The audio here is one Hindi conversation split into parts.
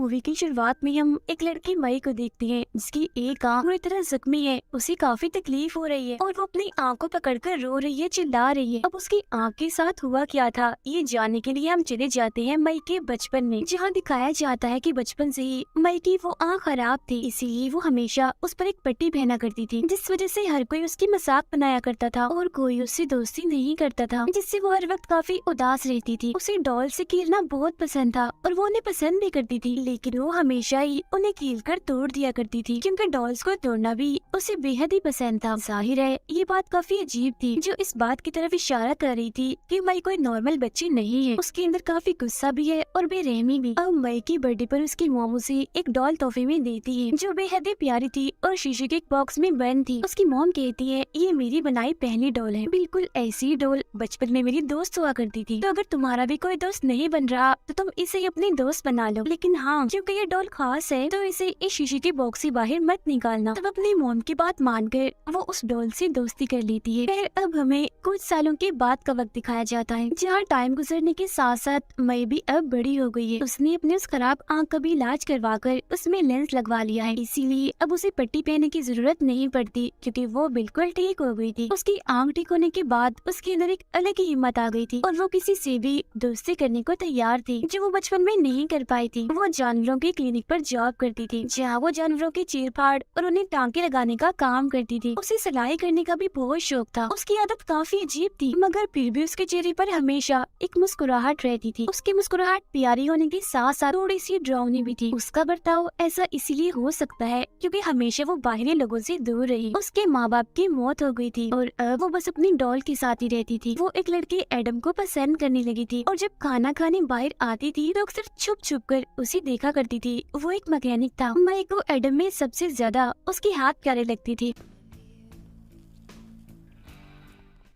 मूवी की शुरुआत में हम एक लड़की मई को देखते हैं जिसकी एक आंख पूरी तरह जख्मी है। उसे काफी तकलीफ हो रही है और वो अपनी आंख को पकड़कर रो रही है, चिल्ला रही है। अब उसकी आंख के साथ हुआ क्या था, ये जानने के लिए हम चले जाते हैं मई के बचपन में, जहाँ दिखाया जाता है कि बचपन से ही मई की वो आंख खराब थी, इसीलिए वो हमेशा उस पर एक पट्टी पहना करती थी, जिस वजह से हर कोई उसकी मजाक बनाया करता था और कोई उससे दोस्ती नहीं करता था, जिससे वो हर वक्त काफी उदास रहती थी। उसे डॉल से खेलना बहुत पसंद था और वो उन्हें पसंद भी करती थी, लेकिन वो हमेशा ही उन्हें खेल कर तोड़ दिया करती थी, क्योंकि डॉल्स को तोड़ना भी उसे बेहद ही पसंद था। जाहिर है ये बात काफी अजीब थी, जो इस बात की तरफ इशारा कर रही थी कि मई कोई नॉर्मल बच्ची नहीं है, उसके अंदर काफी गुस्सा भी है और बेरहमी भी। अब मई की बर्थडे पर उसकी मोम उसे एक डॉल तोहफे में देती है जो बेहद ही प्यारी थी और शीशे के एक बॉक्स में बंद थी। उसकी मोम कहती है ये मेरी बनाई पहली डॉल है, बिल्कुल ऐसी डॉल बचपन में मेरी दोस्त हुआ करती थी, तो अगर तुम्हारा भी कोई दोस्त नहीं बन रहा तो तुम इसे अपनी दोस्त बना लो, लेकिन हाँ क्योंकि ये डॉल खास है तो इसे इस शीशे के बॉक्स से बाहर मत निकालना। तब अपनी मोम की बात मानकर वो उस डॉल से दोस्ती कर लेती है। फिर अब हमें कुछ सालों के बाद का वक्त दिखाया जाता है, जहाँ टाइम गुजरने के साथ साथ मई भी अब बड़ी हो गई है। उसने अपने उस खराब आंख का भी इलाज करवा कर उसमें लेंस लगवा लिया है, इसीलिए अब उसे पट्टी पहनने की जरूरत नहीं पड़ती, क्योंकि वो बिल्कुल ठीक हो गई थी। उसकी आंख ठीक होने के बाद उसके अंदर एक अलग ही हिम्मत आ गई थी और वो किसी से भी दोस्ती करने को तैयार थी, जो वो बचपन में नहीं कर पाई थी। वो जानवरों के क्लिनिक पर जॉब करती थी, जहाँ वो जानवरों की चीर फाड़ और उन्हें टांके लगाने का काम करती थी। उसे सिलाई करने का भी बहुत शौक था। उसकी आदत काफी अजीब थी, मगर फिर भी उसके चेहरे पर हमेशा एक मुस्कुराहट रहती थी। उसकी मुस्कुराहट प्यारी होने के साथ साथ थोड़ी सी डरावनी भी थी। उसका बर्ताव ऐसा इसीलिए हो सकता है क्योंकि हमेशा वो बाहरी लोगों से दूर रही। उसके माँ बाप की मौत हो गई थी और अब वो बस अपनी डॉल के साथ ही रहती थी। वो एक लड़के एडम को पसंद करने लगी थी और जब खाना खाने बाहर आती थी तो अक्सर छुप छुप कर उसे देखा करती थी। वो एक मैकेनिक था। मई को एडम में सबसे ज्यादा उसके हाथ प्यारे लगती थी।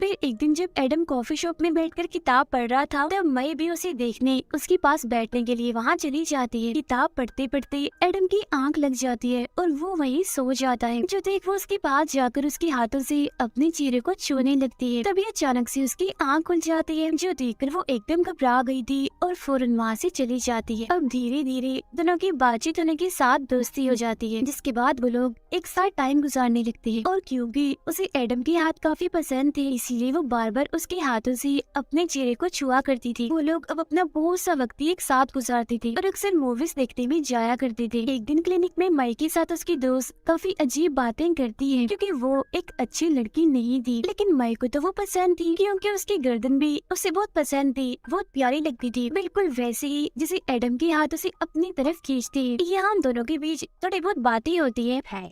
फिर एक दिन जब एडम कॉफी शॉप में बैठकर किताब पढ़ रहा था, तब मई भी उसे देखने उसके पास बैठने के लिए वहाँ चली जाती है। किताब पढ़ते पढ़ते एडम की आंख लग जाती है और वो वहीं सो जाता है, जो देख वो उसके पास जाकर उसके हाथों से अपने चेहरे को छूने लगती है। तभी अचानक से उसकी आंख खुल जाती है, जो देखकर वो एकदम घबरा गई थी और फौरन वहाँ से चली जाती है। अब धीरे धीरे दोनों की बातचीत होने के साथ दोस्ती हो जाती है, जिसके बाद वो लोग एक साथ टाइम गुजारने लगते हैं। और क्योंकि उसे एडम के हाथ काफी पसंद थे, इसीलिए वो बार बार उसके हाथों से अपने चेहरे को छुआ करती थी। वो लोग अब अपना बहुत सा वक्त एक साथ गुजारते थे और अक्सर मूवीज देखते भी जाया करते थे। एक दिन क्लिनिक में मई के साथ उसकी दोस्त काफी अजीब बातें करती है, क्योंकि वो एक अच्छी लड़की नहीं थी, लेकिन मई को तो वो पसंद थी, क्योंकि उसकी गर्दन भी उसे बहुत पसंद थी, बहुत प्यारी लगती थी, बिल्कुल वैसे ही जिसे एडम के हाथ उसे अपनी तरफ खींचती है। यहाँ हम दोनों के बीच थोड़ी बहुत बातें होती है। Hey,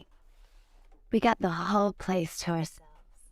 we got the whole place to ourselves.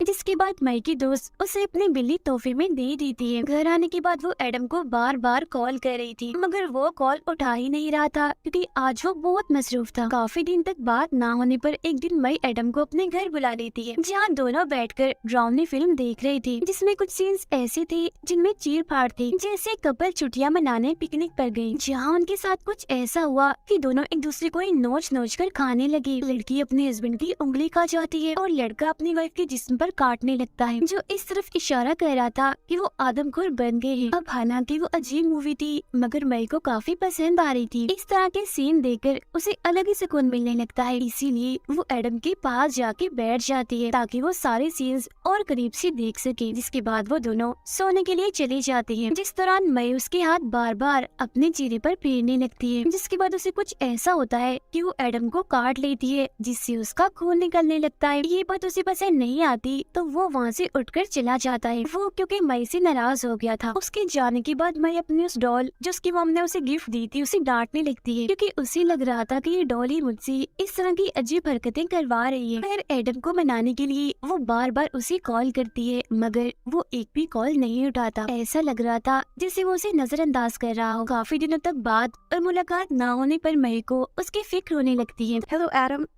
जिसके बाद मई की दोस्त उसे अपनी बिल्ली तोहफे में दे देती है। घर आने के बाद वो एडम को बार बार कॉल कर रही थी, मगर वो कॉल उठा ही नहीं रहा था, क्योंकि आज वो बहुत मसरूफ था। काफी दिन तक बात ना होने पर एक दिन मई एडम को अपने घर बुला लेती है, जहाँ दोनों बैठकर डरावनी फिल्म देख रही थी, जिसमें कुछ सीन्स ऐसे थे जिनमें चीर फाड़ थी, जैसे कपल छुट्टियां मनाने पिकनिक पर गयी, जहाँ उनके साथ कुछ ऐसा हुआ कि दोनों एक दूसरे को ही नोच नोच कर खाने लगे। लड़की अपने हस्बैंड की उंगली खा जाती है और लड़का अपनी वाइफ के जिस्म पर काटने लगता है, जो इस तरफ इशारा कर रहा था कि वो आदमखोर बन गए हैं। अब हालांकि वो अजीब मूवी थी, मगर मई को काफी पसंद आ रही थी। इस तरह के सीन देखकर उसे अलग ही सुकून मिलने लगता है, इसीलिए वो एडम के पास जाके बैठ जाती है ताकि वो सारे सीन्स और करीब से देख सके। जिसके बाद वो दोनों सोने के लिए चली जाती है, जिस दौरान मई उसके हाथ बार बार अपने चेहरे पर फेरने लगती है। जिसके बाद उसे कुछ ऐसा होता है कि वो एडम को काट लेती है, जिससे उसका खून निकलने लगता है। ये बात उसे पसंद नहीं आती, तो वो वहाँ से उठकर चला जाता है। वो क्योंकि मई से नाराज हो गया था। उसके जाने के बाद मई अपनी उस डॉल जो उसकी मॉम ने उसे गिफ्ट दी थी उसे डांटने लगती है, क्योंकि उसे लग रहा था कि ये डॉल ही मुझसे इस तरह की अजीब हरकतें करवा रही है। फिर एडम को मनाने के लिए वो बार बार उसे कॉल करती है, मगर वो एक भी कॉल नहीं उठाता। ऐसा लग रहा था जैसे वो उसे नजरअंदाज कर रहा हो। काफी दिनों तक बात और मुलाकात न होने पर मई को उसकी फिक्र होने लगती है। Hello, Adam.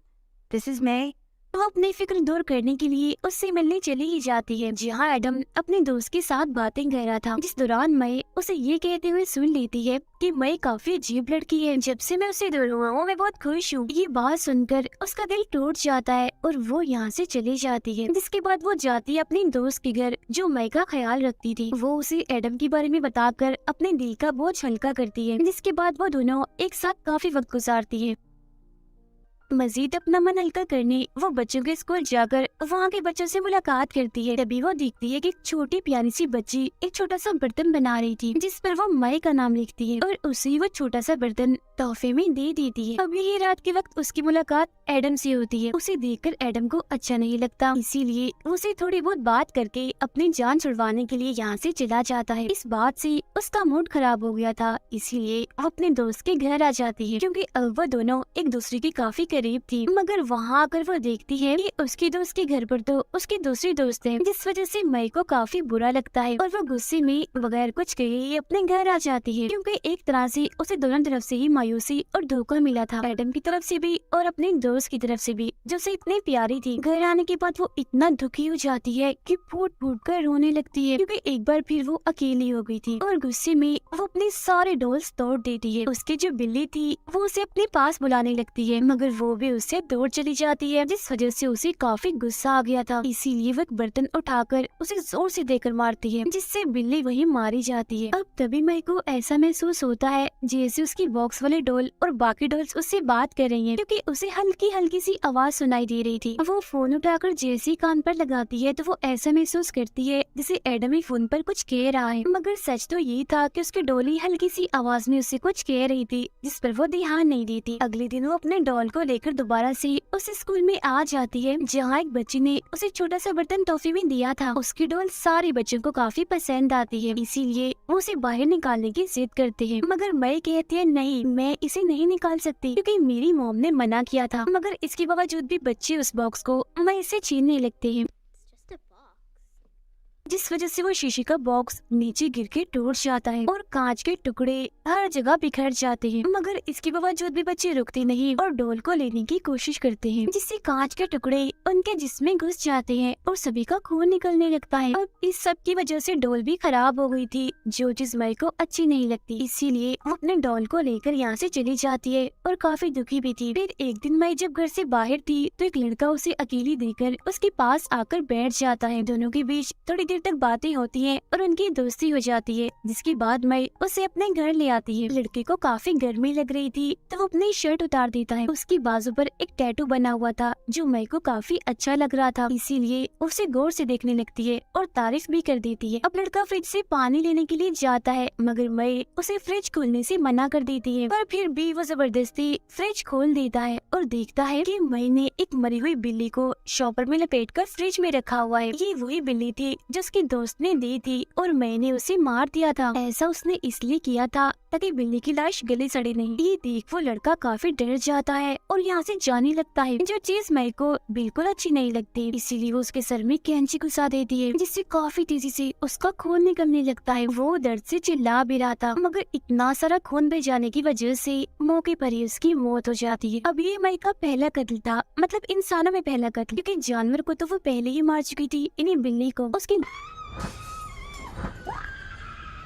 This is May. वो अपनी फिक्र दूर करने के लिए उससे मिलने चली ही जाती है, जहाँ एडम अपने दोस्त के साथ बातें कर रहा था। जिस दौरान मई उसे ये कहते हुए सुन लेती है कि मई काफी अजीब लड़की है, जब से मैं उससे दूर हुआ हूँ मैं बहुत खुश हूँ। ये बात सुनकर उसका दिल टूट जाता है और वो यहाँ से चली जाती है। जिसके बाद वो जाती है अपने दोस्त के घर, जो मई का ख्याल रखती थी। वो उसे एडम के बारे में बताकर अपने दिल का बोझ हल्का करती है। जिसके बाद वो दोनों एक साथ काफी वक्त गुजारती है। मजीद अपना मन हल्का करने वो बच्चों के स्कूल जाकर वहाँ के बच्चों से मुलाकात करती है। तभी वो देखती है कि एक छोटी प्यारी सी बच्ची एक छोटा सा बर्तन बना रही थी, जिस पर वो मई का नाम लिखती है और उसे वो छोटा सा बर्तन तोहफे में दे देती है। अब यही रात के वक्त उसकी मुलाकात एडम से होती है। उसे देखकर एडम को अच्छा नहीं लगता, इसीलिए उसे थोड़ी बहुत बात करके अपनी जान छुड़वाने के लिए यहाँ से चला जाता है। इस बात से उसका मूड खराब हो गया था, इसीलिए वो अपने दोस्त के घर आ जाती है, क्योंकि अब वो दोनों एक दूसरे के काफी करीब थी। मगर वहाँ आकर वो देखती है कि उसके दोस्त के घर पर तो उसकी दूसरी दोस्त है, जिस वजह से मई को काफी बुरा लगता है और वो गुस्से में बगैर कुछ कहे ही अपने घर आ जाती है, क्योंकि एक तरह से उसे दोनों तरफ से ही मायूसी और धोखा मिला था, एडम की तरफ से भी और अपने दोस्त की तरफ से भी, जो उसे इतनी प्यारी थी। घर आने के बाद वो इतना दुखी हो जाती है कि फूट फूट कर रोने लगती है, क्योंकि एक बार फिर वो अकेली हो गई थी और गुस्से में वो अपने सारे डॉल्स तोड़ देती है। उसकी जो बिल्ली थी वो उसे अपने पास बुलाने लगती है, मगर वो भी उससे दूर चली जाती है, जिस वजह से उसे काफी गुस्सा आ गया था। इसीलिए वो एक बर्तन उठाकर उसे जोर से देकर मारती है, जिससे बिल्ली वहीं मारी जाती है। अब तभी मई को ऐसा महसूस होता है जैसे उसकी बॉक्स वाले डॉल और बाकी डॉल्स उससे बात कर रही हैं, क्योंकि उसे हल्की हल्की सी आवाज सुनाई दे रही थी। वो फोन उठाकर जैसे ही कान पर लगाती है तो वो ऐसा महसूस करती है जैसे एडम ही फोन पर कुछ कह रहा है, मगर सच तो ये था कि उसकी डॉल ही हल्की सी आवाज में उससे कुछ कह रही थी, जिस पर वो ध्यान नहीं देती। अगले दिन वो अपने डॉल को लेकर दोबारा से उस स्कूल में आ जाती है, जहाँ एक बच्ची ने उसे छोटा सा बर्तन तोहफे में दिया था। उसकी डॉल सारे बच्चों को काफी पसंद आती है, इसीलिए वो उसे बाहर निकालने की जिद करते हैं, मगर मई कहती है नहीं, मैं इसे नहीं निकाल सकती, क्योंकि मेरी मॉम ने मना किया था। मगर इसके बावजूद भी बच्चे उस बॉक्स को मई से छीनने लगते हैं, जिस वजह से वो शीशे का बॉक्स नीचे गिर के टूट जाता है और कांच के टुकड़े हर जगह बिखर जाते हैं। मगर इसके बावजूद भी बच्चे रुकते नहीं और डॉल को लेने की कोशिश करते हैं, जिससे कांच के टुकड़े उनके जिस्म में घुस जाते हैं और सभी का खून निकलने लगता है। अब इस सब की वजह से डॉल भी खराब हो गई थी, जो चीज मई को अच्छी नहीं लगती, इसीलिए वो अपने डॉल को लेकर यहाँ से चली जाती है और काफी दुखी भी थी। फिर एक दिन मई जब घर से बाहर थी तो एक लड़का उसे अकेली देखकर उसके पास आकर बैठ जाता है। दोनों के बीच थोड़ी देर तक बातें होती हैं और उनकी दोस्ती हो जाती है, जिसके बाद मई उसे अपने घर ले आती है। लड़के को काफी गर्मी लग रही थी तो वो अपनी शर्ट उतार देता है। उसकी बाजू पर एक टैटू बना हुआ था जो मई को काफी अच्छा लग रहा था, इसीलिए उसे गौर से देखने लगती है और तारीफ भी कर देती है। अब लड़का फ्रिज से पानी लेने के लिए जाता है, मगर मई उसे फ्रिज खोलने से मना कर देती है, पर फिर भी वो जबरदस्ती फ्रिज खोल देता है और देखता है कि मई ने एक मरी हुई बिल्ली को शॉपर में लपेटकर फ्रिज में रखा हुआ है। ये वही बिल्ली थी जो उसकी दोस्त ने दी थी और मैंने उसे मार दिया था। ऐसा उसने इसलिए किया था ताकि बिल्ली की लाश गले सड़े नहीं। ये देख वो लड़का काफी डर जाता है और यहाँ से जाने लगता है, जो चीज मई को बिल्कुल अच्छी नहीं लगती, इसीलिए वो उसके सर में कैंची घुसा देती है, जिससे काफी तेजी से उसका खून निकलने लगता है। वो दर्द से चिल्ला भी रहा था, मगर इतना सारा खून बह जाने की वजह से मौके पर ही उसकी मौत हो जाती है। अब ये मई का पहला कत्ल था, मतलब इंसानों में पहला कत्ल, क्योंकि जानवर को तो वो पहले ही मार चुकी थी, इन्हीं बिल्ली को उसकी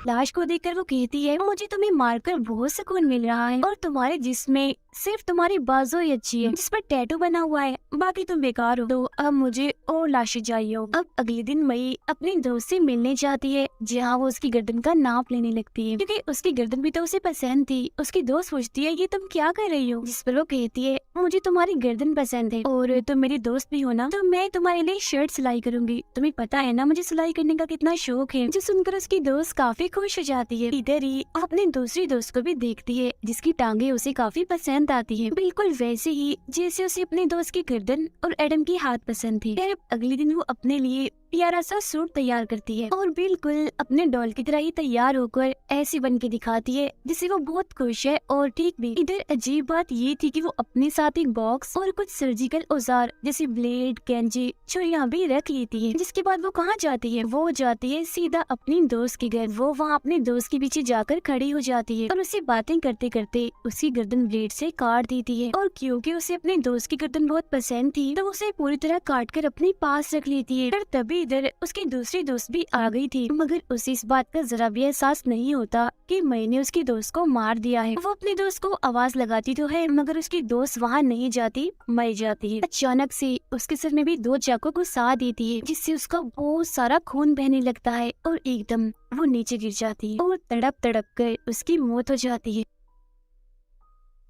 लाश को देखकर वो कहती है मुझे तुम्हें मारकर बहुत सुकून मिल रहा है और तुम्हारे जिस्म में सिर्फ तुम्हारी बाजू ही अच्छी है जिस पर टैटू बना हुआ है, बाकी तुम बेकार हो। तो अब मुझे और लाशें चाहिए। अब अगले दिन मई अपने दोस्त से मिलने जाती है, जहाँ वो उसकी गर्दन का नाप लेने लगती है, क्योंकि उसकी गर्दन भी तो उसे पसंद थी। उसकी दोस्त पूछती है ये तुम क्या कर रही हो, जिस पर वो कहती है मुझे तुम्हारी गर्दन पसंद है और तुम मेरी दोस्त भी हो ना, तो मैं तुम्हारे लिए शर्ट सिलाई करूंगी। तुम्हें पता है ना मुझे सिलाई करने का कितना शौक है। जो सुनकर उसकी दोस्त काफी खुश हो जाती है। इधर ही अपने दूसरी दोस्त को भी देखती है जिसकी टांगे उसे काफी पसंद आती है, बिल्कुल वैसे ही जैसे उसे अपने दोस्त की गर्दन और एडम की हाथ पसंद थे। फिर अगले दिन वो अपने लिए प्यारा सा सूट तैयार करती है और बिल्कुल अपने डॉल की तरह ही तैयार होकर ऐसी बन के दिखाती है जिससे वो बहुत खुश है और ठीक भी। इधर अजीब बात ये थी कि वो अपने साथ एक बॉक्स और कुछ सर्जिकल औजार जैसे ब्लेड, कैंची, छुरियां भी रख लेती है। जिसके बाद वो कहाँ जाती है? वो जाती है सीधा अपनी दोस्त के घर। वो वहाँ अपने दोस्त के पीछे जाकर खड़ी हो जाती है और उससे बातें करते करते उसकी गर्दन ब्लेड से काट देती है। और क्योंकि उसे अपने दोस्त की गर्दन बहुत पसंद थी तो उसे पूरी तरह काट कर अपने पास रख लेती है। फिर तभी इधर उसकी दूसरी दोस्त भी आ गई थी, मगर उसे इस बात का जरा भी एहसास नहीं होता कि मैंने उसकी दोस्त को मार दिया है। वो अपनी दोस्त को आवाज लगाती तो है मगर उसकी दोस्त वहाँ नहीं जाती, मर जाती है। अचानक से उसके सिर में भी 2 चाकू घुसा देती है जिससे उसका बहुत सारा खून बहने लगता है और एकदम वो नीचे गिर जाती है और तड़प तड़प कर उसकी मौत हो जाती है।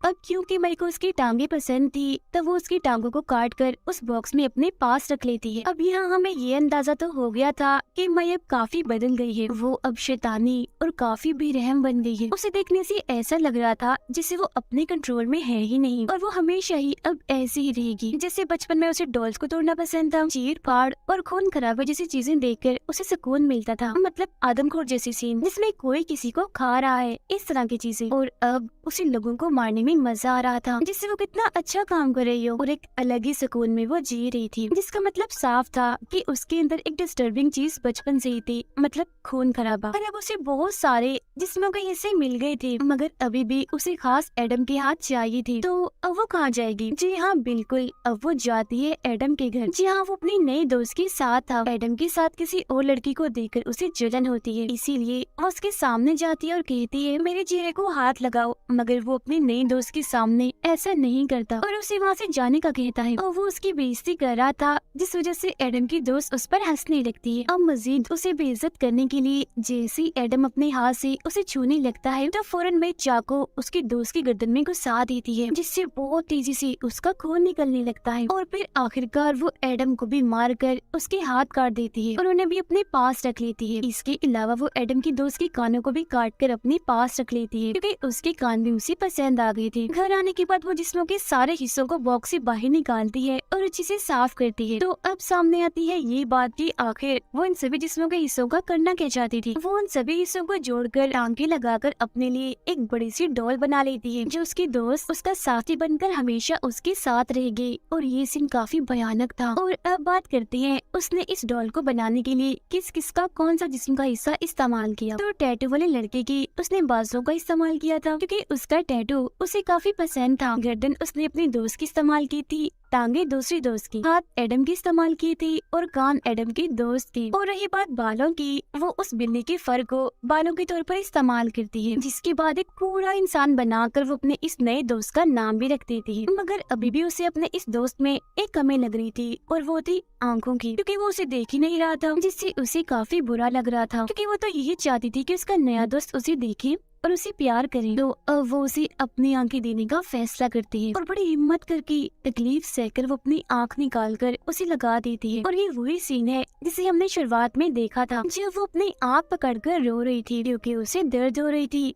अब क्योंकि मई को उसकी टांगे पसंद थी तब वो उसकी टांगों को काट कर उस बॉक्स में अपने पास रख लेती है। अब यहाँ हमें ये अंदाजा तो हो गया था कि मई अब काफी बदल गई है। वो अब शैतानी और काफी बेरहम बन गई है। उसे देखने से ऐसा लग रहा था जैसे वो अपने कंट्रोल में है ही नहीं और वो हमेशा ही अब ऐसी ही रहेगी। जैसे बचपन में उसे डॉल्स को तोड़ना पसंद था, चीर फाड़ और खून खराबे जैसी चीजें देखकर उसे सुकून मिलता था, मतलब आदमखोर जैसी सीन जिसमें कोई किसी को खा रहा है, इस तरह की चीजें। और अब उसे लोगों को मारने में मजा आ रहा था जिससे वो कितना अच्छा काम कर रही हो और एक अलग ही सुकून में वो जी रही थी। जिसका मतलब साफ था कि उसके अंदर एक डिस्टर्बिंग चीज बचपन से ही थी, मतलब खून खराबा। और अब उसे बहुत सारे जिस्मों के हिस्से मिल गए थे मगर अभी भी उसे खास एडम के हाथ चाहिए थे। तो अब वो कहाँ जाएगी? जी हाँ बिल्कुल, अब वो जाती है एडम के घर। जी हाँ, वो अपनी नई दोस्त के साथ था। एडम के साथ किसी और लड़की को देखकर उसे जलन होती है, इसीलिए वो उसके सामने जाती है और कहती है मेरे चेहरे को हाथ लगाओ, मगर वो अपनी नई दोस्त के सामने ऐसा नहीं करता और उसे वहाँ से जाने का कहता है और वो उसकी बेइज्जती कर रहा था जिस वजह से एडम की दोस्त उस पर हंसने लगती है। अब मजीद उसे बेइज्जत करने के लिए जैसे ही एडम अपने हाथ से उसे छूने लगता है तो फौरन में चाकू उसकी दोस्त की गर्दन में घुसा देती है जिससे बहुत तेजी से उसका खून निकलने लगता है और फिर आखिरकार वो एडम को भी मार कर उसके हाथ काट देती है और उन्हें भी अपने पास रख लेती है। इसके अलावा वो एडम की दोस्त के कानों को भी काट कर अपने पास रख लेती है क्योंकि उसके कान भी उसे पसंद आ गए थे। घर आने के बाद वो जिस्मों के सारे हिस्सों को बॉक्स से बाहर निकालती है और अच्छे से साफ करती है। तो अब सामने आती है ये बात कि आखिर वो इन सभी जिस्मों के हिस्सों का करना क्या चाहती थी। वो उन सभी हिस्सों को जोड़कर टांके लगाकर अपने लिए एक बड़ी सी डॉल बना लेती है जो उसकी दोस्त उसका साथी बनकर हमेशा उसके साथ रहेगी। और ये सीन काफी भयानक था। और अब बात करते हैं उसने इस डॉल को बनाने के लिए किस किस का कौन सा जिस्म का हिस्सा इस्तेमाल किया। तो टैटू वाले लड़के की उसने बाजू का इस्तेमाल किया था क्योंकि उसका टैटू उसे काफी पसंद था। गर्दन उसने अपनी दोस्त की इस्तेमाल की थी, टांगे दूसरी दोस्त की, हाथ एडम की इस्तेमाल की थी और कान एडम की दोस्त की। और रही बात बालों की, वो उस बिल्ली के फर को बालों के तौर पर इस्तेमाल करती है जिसके बाद एक पूरा इंसान बनाकर वो अपने इस नए दोस्त का नाम भी रख देती है। मगर अभी भी उसे अपने इस दोस्त में एक कमी लग रही थी और वो थी आंखों की, क्योंकि वो उसे देख ही नहीं रहा था जिससे उसे काफी बुरा लग रहा था क्योंकि वो तो यही चाहती थी कि उसका नया दोस्त उसे देखे और उसे प्यार करे। तो अब वो उसे अपनी आंखें देने का फैसला करती है और बड़ी हिम्मत करके तकलीफ सहकर वो अपनी आंख निकाल कर उसे लगा देती है। और ये वही सीन है जिसे हमने शुरुआत में देखा था जब वो अपनी आंख पकड़कर रो रही थी क्योंकि उसे दर्द हो रही थी,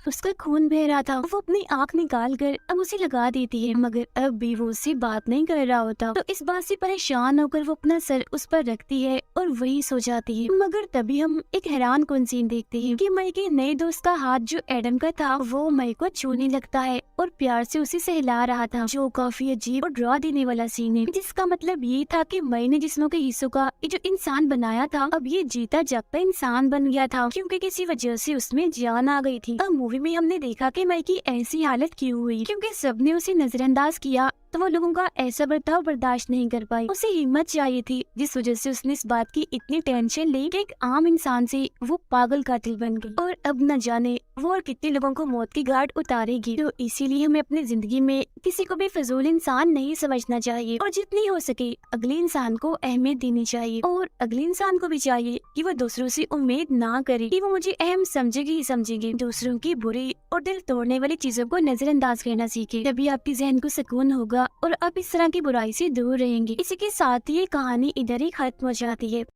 उसका खून बह रहा था। वो अपनी आंख निकाल कर अब उसे लगा देती है मगर अब भी वो उससे बात नहीं कर रहा होता। तो इस बात से परेशान होकर वो अपना सर उस पर रखती है और वही सो जाती है। मगर तभी हम एक हैरान कुन सीन देखते हैं कि मई के नए दोस्त का हाथ जो एडम का था वो मई को छूने लगता है और प्यार से उसे सहला रहा था, जो काफी अजीब और डरा देने वाला सीन है। जिसका मतलब ये था कि मई ने जिस्मों के हिस्सों का ये जो इंसान बनाया था अब ये जीता जागता इंसान बन गया था क्योंकि किसी वजह से उसमें जान आ गई थी। अब मूवी में हमने देखा कि मई की ऐसी हालत क्यों हुई, क्योंकि सबने उसे नजरअंदाज किया तो वो लोगों का ऐसा बर्ताव बर्दाश्त नहीं कर पाई। उसे हिम्मत चाहिए थी जिस वजह से उसने इस बात की इतनी टेंशन ली कि एक आम इंसान से वो पागल कातिल बन गई और अब न जाने वो और कितने लोगों को मौत की घाट उतारेगी। तो इसीलिए हमें अपनी जिंदगी में किसी को भी फजूल इंसान नहीं समझना चाहिए और जितनी हो सके अगले इंसान को अहमियत देनी चाहिए और अगले इंसान को भी चाहिए कि वो दूसरों से उम्मीद ना करे कि वो मुझे अहम समझेगी ही समझेगी। दूसरों की बुरी और दिल तोड़ने वाली चीजों को नजरअंदाज करना सीखे, तभी आपके जहन को सुकून होगा और आप इस तरह की बुराई से दूर रहेंगे। इसी के साथ ये कहानी इधर ही खत्म हो जाती है।